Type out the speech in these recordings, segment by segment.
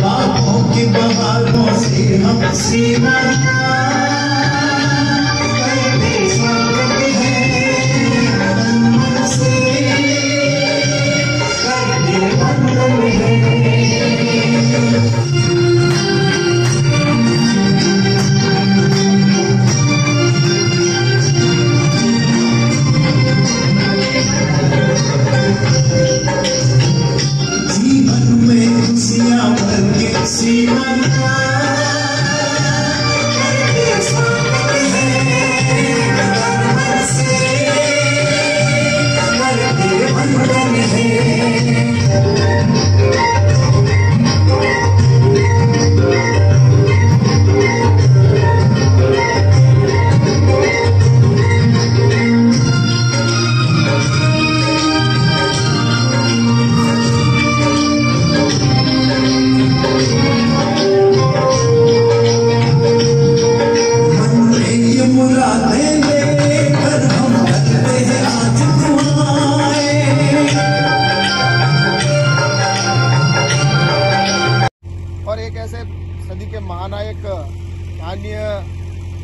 बाहों की बहारों से हम सीमा सदी के महानायक माननीय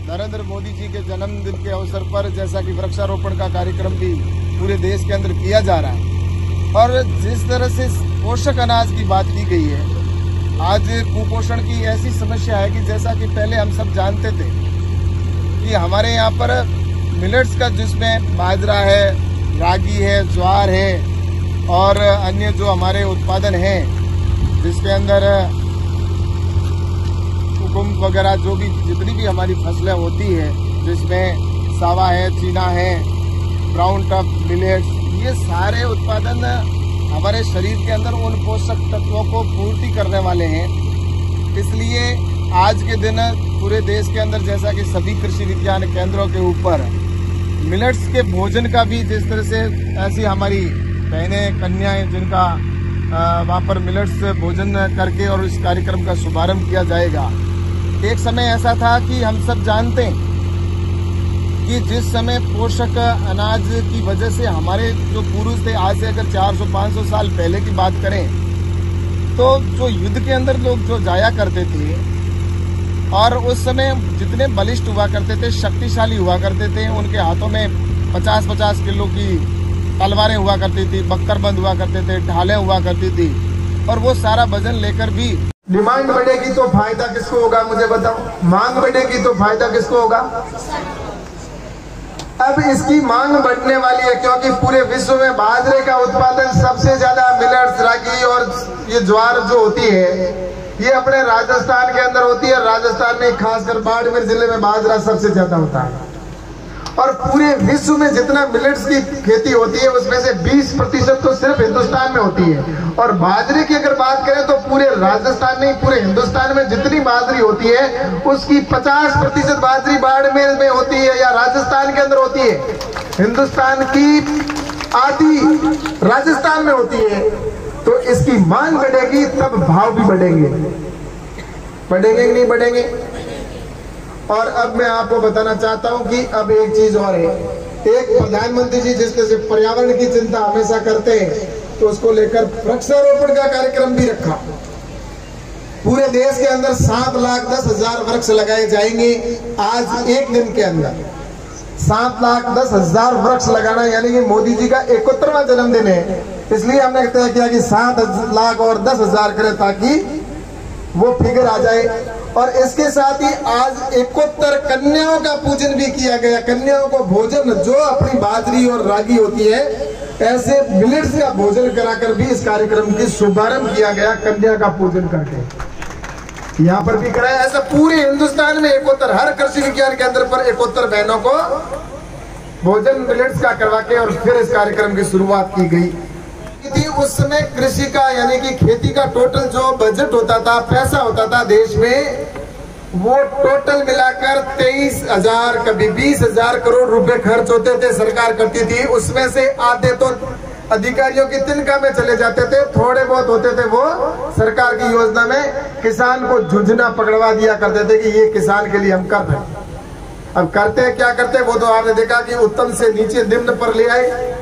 नरेंद्र मोदी जी के जन्मदिन के अवसर पर जैसा कि वृक्षारोपण का कार्यक्रम भी पूरे देश के अंदर किया जा रहा है और जिस तरह से पोषक अनाज की बात की गई है, आज कुपोषण की ऐसी समस्या है कि जैसा कि पहले हम सब जानते थे कि हमारे यहाँ पर मिलेट्स का जिसमें बाजरा है, रागी है, ज्वार है और अन्य जो हमारे उत्पादन हैं जिसके अंदर कुकुम वगैरह जो भी जितनी भी हमारी फसलें होती है जिसमें सावा है, चीना है, ब्राउन टफ, मिलेट्स, ये सारे उत्पादन हमारे शरीर के अंदर उन पोषक तत्वों को पूर्ति करने वाले हैं। इसलिए आज के दिन पूरे देश के अंदर जैसा कि सभी कृषि विज्ञान केंद्रों के ऊपर मिलेट्स के भोजन का भी जिस तरह से ऐसी हमारी बहनें कन्याएं जिनका वहाँ पर मिलेट्स भोजन करके और इस कार्यक्रम का शुभारंभ किया जाएगा। एक समय ऐसा था कि हम सब जानते हैं कि जिस समय पोषक अनाज की वजह से हमारे जो पूर्वज थे, आज से अगर 400-500 साल पहले की बात करें तो जो युद्ध के अंदर लोग जो जाया करते थे और उस समय जितने बलिष्ठ हुआ करते थे, शक्तिशाली हुआ करते थे, उनके हाथों में 50-50 किलो की तलवारें हुआ करती थी, बख्तरबंद हुआ करते थे, ढालें हुआ करती थी और वो सारा वजन लेकर भी डिमांड बढ़ेगी तो फायदा किसको होगा, मुझे बताओ। मांग बढ़ेगी तो फायदा किसको होगा। अब इसकी मांग बढ़ने वाली है क्योंकि पूरे विश्व में बाजरे का उत्पादन सबसे ज्यादा, मिलेट्स, रागी और ये ज्वार जो होती है ये अपने राजस्थान के अंदर होती है। राजस्थान में खासकर बाड़मेर जिले में बाजरा सबसे ज्यादा होता है और पूरे विश्व में जितना मिलेट्स की खेती होती है उसमें से 20% तो सिर्फ हिंदुस्तान में होती है। और बाजरे की अगर बात करें तो पूरे राजस्थान नहीं, पूरे हिंदुस्तान में जितनी बाजरी होती है उसकी 50% बाजरी बाड़मेर में होती है या राजस्थान के अंदर होती है। हिंदुस्तान की आधी राजस्थान में होती है। तो इसकी मांग बढ़ेगी तब भाव भी बढ़ेंगे, बढ़ेंगे कि नहीं बढ़ेंगे। और अब मैं आपको बताना चाहता हूं कि अब एक चीज और है। एक प्रधानमंत्री जी जिस तरह से पर्यावरण की चिंता हमेशा करते हैं तो उसको लेकर वृक्षारोपण का कार्यक्रम भी रखा। पूरे देश के अंदर 7,10,000 वृक्ष लगाए जाएंगे आज एक दिन के अंदर। 7,10,000 वृक्ष लगाना यानी कि मोदी जी का 71वां जन्मदिन है, इसलिए हमने तय किया कि 7,10,000 करें ताकि वो फिगर आ जाए। और इसके साथ ही आज 71 कन्याओं का पूजन भी किया गया। कन्याओं को भोजन जो अपनी बाजरी और रागी होती है ऐसे मिलेट्स का भोजन कराकर भी इस कार्यक्रम की शुभारंभ किया गया। कन्या का पूजन करके यहाँ पर भी कराया। ऐसा पूरे हिंदुस्तान में 71 हर कृषि विज्ञान केंद्र पर 71 बहनों को भोजन मिलेट्स का करवा के और फिर इस कार्यक्रम की शुरुआत की गई। उस समय कृषि का यानी कि खेती का टोटल जो बजट होता था, पैसा होता था देश में, वो टोटल मिलाकर 23,000 कभी 20,000 करोड़ रुपए खर्च होते थे, सरकार करती थी। उसमें से आधे तो अधिकारियों की तिनका में चले जाते थे, थोड़े बहुत होते थे वो सरकार की योजना में किसान को झुंझुना पकड़वा दिया करते थे कि ये किसान के लिए हम कर रहे हैं। अब करते क्या करते वो तो आपने देखा कि उत्तम से नीचे निम्न पर ले आए।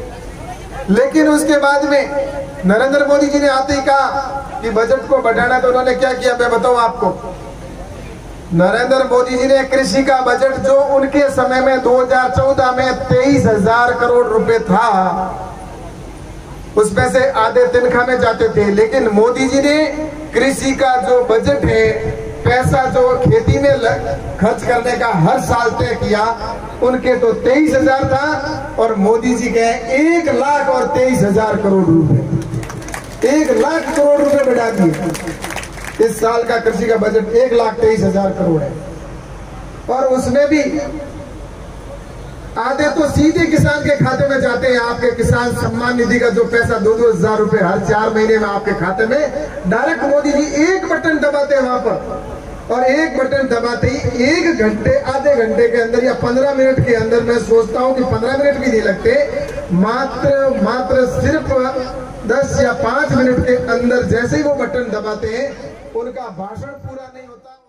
लेकिन उसके बाद में नरेंद्र मोदी जी ने आते ही कहा कि बजट को बढ़ाना, तो उन्होंने क्या किया मैं बताऊं आपको। नरेंद्र मोदी जी ने कृषि का बजट जो उनके समय में 2014 में 23,000 करोड़ रुपए था, उसमें से आधे तनख्वाह में जाते थे, लेकिन मोदी जी ने कृषि का जो बजट है, पैसा जो खेती में खर्च करने का हर साल तय किया, उनके तो 23,000 था और मोदी जी के 1,23,000 करोड़ रुपए, 1,00,000 करोड़ रुपए बढ़ा दिए। इस साल का कृषि का बजट 1,23,000 करोड़ है और उसमें भी आधे तो सीधे किसान के खाते में जाते हैं। आपके किसान सम्मान निधि का जो पैसा 2-2 हजार रुपए हर 4 महीने में आपके खाते में डायरेक्ट मोदी जी एक बटन दबाते हैं वहां पर, और एक बटन दबाते ही 1 घंटे आधे घंटे के अंदर या 15 मिनट के अंदर, मैं सोचता हूं कि 15 मिनट भी नहीं लगते, मात्र सिर्फ 10 या 5 मिनट के अंदर जैसे ही वो बटन दबाते हैं उनका भाषण पूरा नहीं होता।